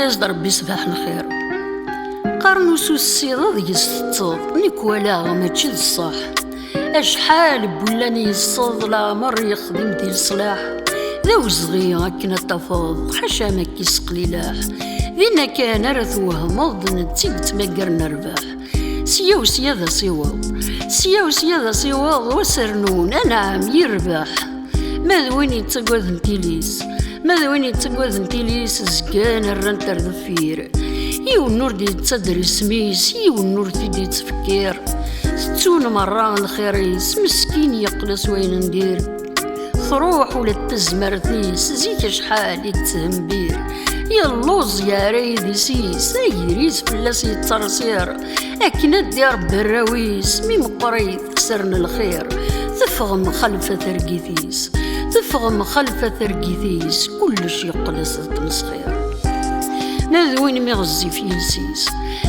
يزد ربي صباح الخير. قرنوس السيض يستطب نيكولا ماشي الصح، اشحال بولاني يصد لا مر يخدم ديال الصلاح. ذو صغي هكنا تفاض حاشا ما كيسقليلاح، ذينا كان رث وهمض نتيب تمقر نرباح. سيا وسيا ذا سيواض، سيا وسيا ذا سيواض وسرنون انعام يرباح. ماذا وين يتقوذ نتيليس، ماذا وين يتقوذ نتيليس زكان الرنتر ذفير. يو النور دي تصدر سميس، يو النور دي تفكير. ستون مرة الخيريس مسكين يقلس وين ندير. تروح ولا تزمر ثيس زيك شحال يتهم بير. يا اللوز يا ريدي سيس ايريس فلاس يترسير. اكنا دي ربي الراويس مي مقريض كسرنا الخير. تفغم خلف ثرقيثيس، تفغم خلف ثرقيثيس كلش يقلس تمسخير. ماذا وين ميغزي في يلسيس،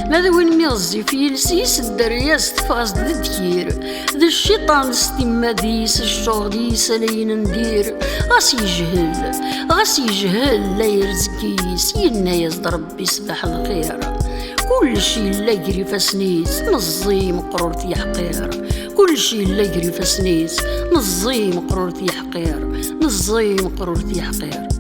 ماذا وين ميغزي في يلسيس الدرياس تفغز دكير. ذا الشيطان ستيما ديس الشغديس لين ندير. غاس يجهل، غاس يجهل لا يرزقيس ينا يزد ربي صباح الخير. كل شي لا يجري فسنيس نزي مقرورتي حقير. كل شي لا يجري فسنيس نزي مقرورتي حقير، نزي مقرورتي حقير.